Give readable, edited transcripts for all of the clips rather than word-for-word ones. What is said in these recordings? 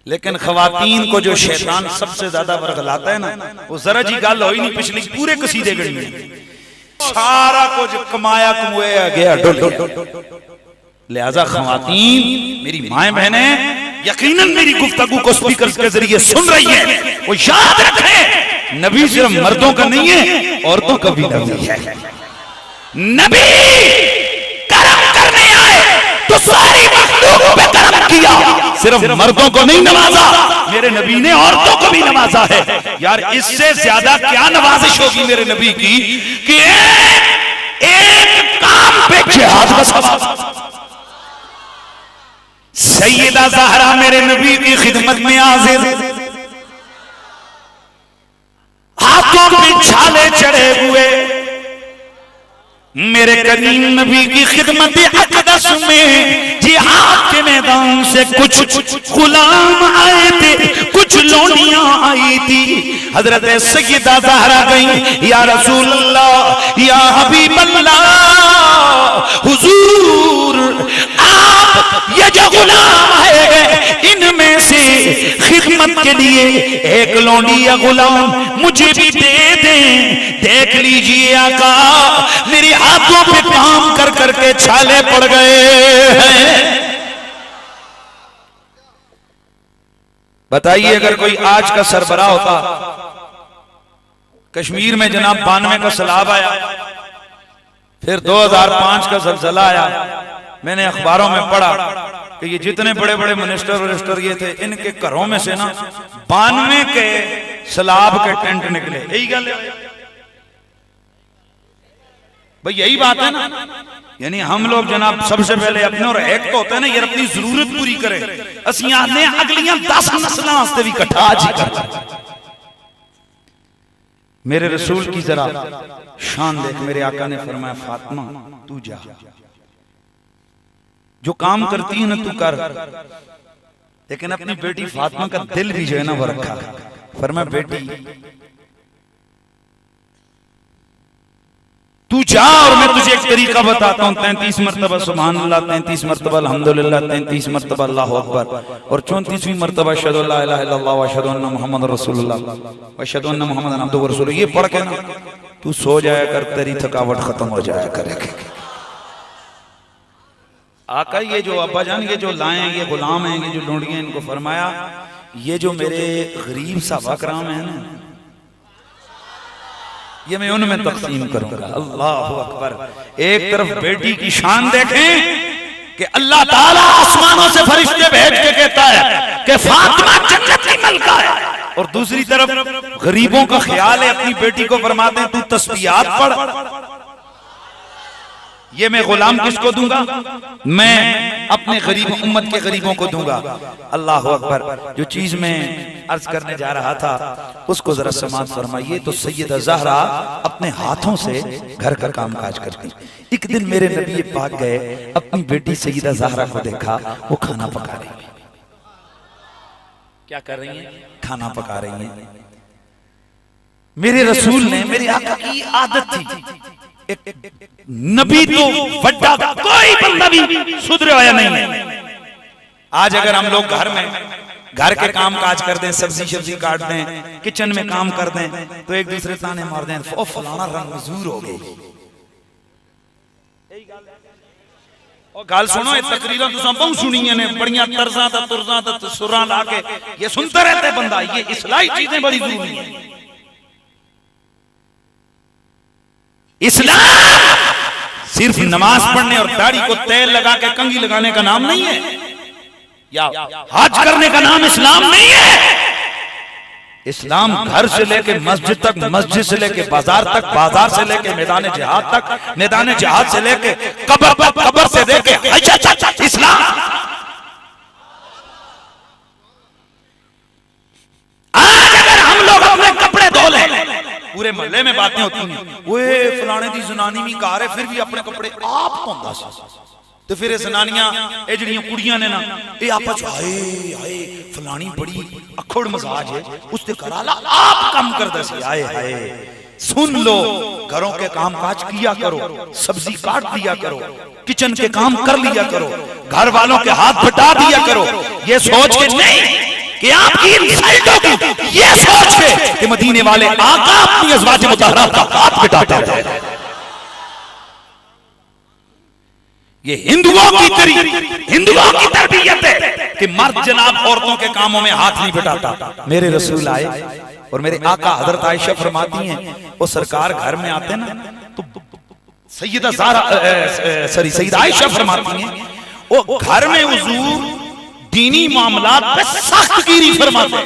लेकिन खवातीन को जो शैतान सबसे ज्यादा वर्गलाता है ना, वो जरा जी गल हो ही नहीं पिछली पूरे कसीदे गढ़ में सारा कुछ कमाया कमुआया गया डोल। लिहाजा खवातीन मेरी माएं बहनें यकीनन मेरी गुफ्तगू को स्पीकर के जरिए सुन रही है, वो याद रखें नबी सिर्फ मर्दों का नहीं है, औरतों का भी नबी है। नबी करम करने आए तो सारी मखलूक पे करम किया, सिर्फ मर्दों को नहीं नवाजा, मेरे नबी ने औरतों को भी नवाजा है। यार इससे ज्यादा क्या नवाजिश होगी मेरे नबी की कि एक काम पे जिहाद का सवाब। सैयदा ज़हरा मेरे नबी की खिदमत में हाजिर, हाथों पे छाले चढ़े हुए मेरे करीम नबी की खिदमत अक़दस में जिहाद के मैदान से कुछ गुलाम आए थे, कुछ लोनियां आई थी। हजरत सैयदा ज़हरा गई, या रसूल अल्लाह, या हबीब अल्लाह, हुजूर आप ये जो गुलाम है इनमें से खिदमत के लिए एक लोनी या गुलाम मुझे भी दे दें। देख लीजिए आका, मेरे हाथों पे काम कर करके छाले पड़ गए हैं। बताइए अगर कोई आज का सरबराह होता, कश्मीर में जनाब 92 का सैलाब आया, फिर 2005 का ज़लज़ला आया, मैंने अखबारों में पढ़ा कि ये जितने बड़े बड़े मिनिस्टर ये थे, इनके घरों में से ना 92 के सैलाब के टेंट निकले। यही गल है भाई, यही बात है ना। यानी हम लोग जनाब सबसे पहले अपने, और एक तो होता है ना यार अपनी जरूरत पूरी करें, असि आने अगलियां 10 नस्लों वास्ते भी इकट्ठा आज ही कर। मेरे रसूल की जरा शान देख, मेरे आका ने फरमाया फातिमा तू जा, जो काम करती है ना तू कर, लेकिन अपनी बेटी फातिमा का दिल भी जो है ना वो रखा। फरमाया बेटी तू जा, और मैं तुझे एक तरीका बताता हूं। 33 मरतबा सुभान अल्लाह, 33 मरतबा अल्हम्दुलिल्लाह, 33 मरतबा अल्लाहु अकबर, और 34वीं मरतबा अशहदु अल्ला इलाहा इल्लल्लाह व अशहदु अन्ना मुहम्मदुर रसूलुल्लाह व अशहदु अन्ना मुहम्मदन अब्दुहु व रसूलुहु, ये पढ़ के ना तू सो जाया कर, तेरी थकावट खत्म हो जाया करेगी। आका ये जो अब्बा जान ये जो लाए हैं, ये गुलाम हैं, ये जो ढूंढिए, इनको फरमाया ये जो मेरे गरीब सहाबा कराम है ना, ये मैं उनमें तकसीम करूंगा। अल्लाह अकबर। एक तरफ बेटी की शान देखें कि अल्लाह ताला आसमानों से फरिश्ते भेज के कहता है कि फातिमा जन्नत की मलका है, और दूसरी तरफ गरीबों का ख्याल है, अपनी बेटी को फरमाते हैं तू तस्बीहात पढ़। ये मैं गुलाम किसको दूंगा? मैं अपने गरीब उम्मत के गरीबों को दूंगा। अल्लाह अकबर। जो चीज मैं अर्ज करने जा रहा था उसको जरा समाअत फरमाइए। तो सैयदा ज़हरा अपने हाथों से घर का काम काज करती। एक दिन मेरे नबी पाक गए, अपनी बेटी सैयदा ज़हरा को देखा, वो खाना पका रही है। क्या कर रही है? खाना पका रही है। मेरे रसूल ने, मेरे आका की आदत थी, एक नबी तो वड्डा कोई बंदा भी सुधरे हुआ नहीं है। आज अगर हम लोग घर में घर के काम काज कर दें, सब्जी सब्जी काट दें, किचन में काम कर दें, तो एक दूसरे ताने मार दें, ओ फलाना रंग मजूर हो गई। और गाल सुनो, ये तकरीरें तुसां बहुत सुनियां ने, बड़ियां तर्जा दा तुरजा दा सुरां ला के ये सुनता रहता है बंदा। ये इस्लाही चीजें बड़ी जरूरी है। इस्लाम सिर्फ नमाज पढ़ने और दाढ़ी को तेल लगा के कंघी लगाने का नाम नहीं है, या हज करने का नाम इस्लाम नहीं है। इस्लाम घर से लेके मस्जिद तक, मस्जिद से लेके बाजार तक, बाजार से लेके मैदान जिहाद तक, मैदान जिहाद से लेके कब्र पर, कब्र से लेके इस्लाम। आज अगर हम लोग अपने कपड़े धो लें, पूरे मोहल्ले में बातें होती हैं, वो फलाने दी जनानी भी कार है, फिर भी अपने कपड़े आप धोंदा सी। तो फिर जनानियां ये जड़ियां कुड़ियां ने ना, ये आपस हाय हाय फलानी बड़ी अखोड़ मजाज है, उसते कराला आप कम कर दे सी। हाय हाय सुन लो, घरों के काम काज किया करो, सब्जी काट दिया करो, किचन के काम कर लिया करो, घर वालों के हाथ बटा दिया करो। ये सोच के नहीं कि आपकी इंसल्टों की ये सोच के कि मदीने वाले आका अपनी अज़वाज मुतहहरात का हाथ मिटाते रहे। ये हिंदुओं की तरबियत है कि मर्द जनाब औरतों के कामों में हाथ नहीं बिठाता। मेरे रसूल आए और मेरे आका हजरत आयशा फरमाती हैं, वो सरकार घर में आते ना तो सैयदा सैयदा आयशा फरमाती हैं, वो घर में हुजूर दीनी मामलात पे सख्तगीरी फरमाते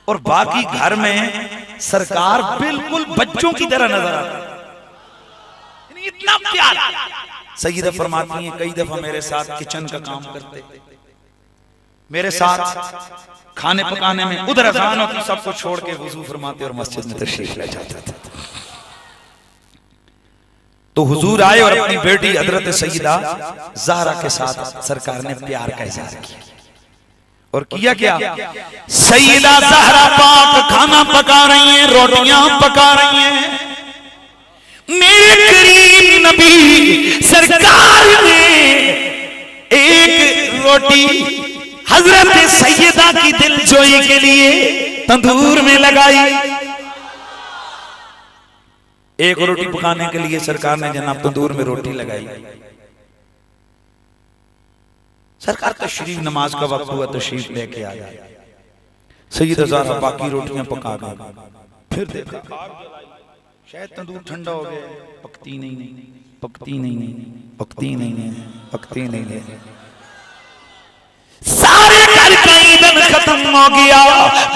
और बाकी घर में सरकार बिल्कुल बच्चों की तरह नजर आती, इतना प्यार। सैयदा फरमाती हैं, कई दफा मेरे साथ किचन का काम करते, मेरे साथ खाने पकाने में, उधर अज़ान होती सबको छोड़ के वुजू फरमाते और मस्जिद में तशरीफ ले जाते थे। तो हुजूर आए और अपनी बेटी हजरत सैयदा ज़हरा के साथ सरकार ने प्यार का इज़हार किया। और किया क्या? सैयदा ज़हरा पाक खाना पका रही हैं, रोटियां पका रही हैं। मेरे करीम नबी सरकार ने एक रोटी हजरत सैयदा की दिलजोई के लिए तंदूर में लगाई। एक रोटी पकाने के लिए सरकार ने जनाब तंदूर में रोटी लगाई। सरकार तशरीफ, नमाज का वक्त हुआ, तशरीफ लेके आ गए। सैयदा ज़हरा बाकी रोटियां पका गई। फिर देखा शायद तंदूर ठंडा हो गया, पकती नहीं, पकती नहीं, पकती नहीं, पकती नहीं। सारे घर का ईंधन खत्म हो गया,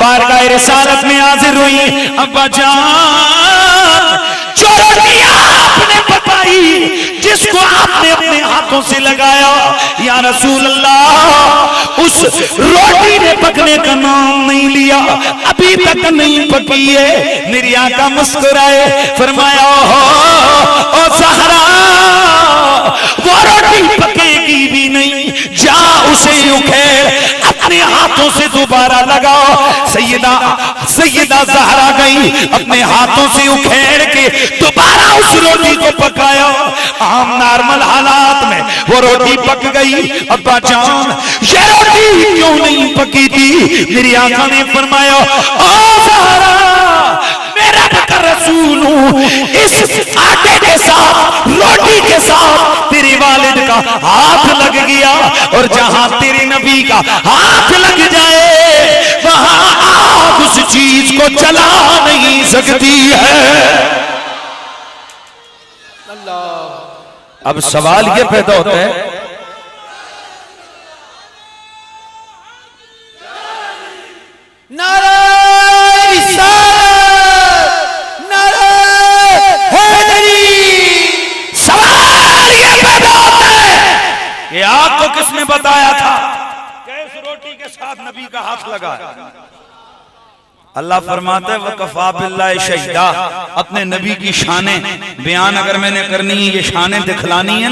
बारगाह रिसालत में हाजिर हुई। अब्बा जान, जो रोटियां आपने पकाई, जिसको आपने अपने हाथों से लगाया, या रसूल अल्लाह, उस रोटी ने पकने का नाम नहीं लिया, अभी तक नहीं पकी है। मेरी आका मुस्कुराए, फरमाया, ओ ज़हरा, वो रोटी पकेगी भी नहीं, जा उसे उखेड़, अपने हाथों से दोबारा लगाओ। सैयदा ज़हरा गई, अपने हाथों से उखेड़ के दोबारा उस रोटी को पकाया। आम नॉर्मल हालात में वो रोटी पक गई। अब्बा जान, ये रोटी क्यों नहीं पकी थी? मेरी आका ने फरमाया, ओ ज़हरा, मेरा रसूल हूं, इस आटे के साथ, रोटी के साथ तेरे वालिद का हाथ लग गया, और जहां तेरे नबी का हाथ लग जाए वहां आग उस चीज को जला नहीं सकती है। अब सवाल ये पैदा होता है, ये आपको किसने बताया था कि इस रोटी के साथ नबी का हाथ लगा? अल्लाह फरमाते वकफा बिल्लाहि शहीदा, अपने नबी की शानें बयान अगर मैंने करनी है, ये शानें दिखलानी है ना,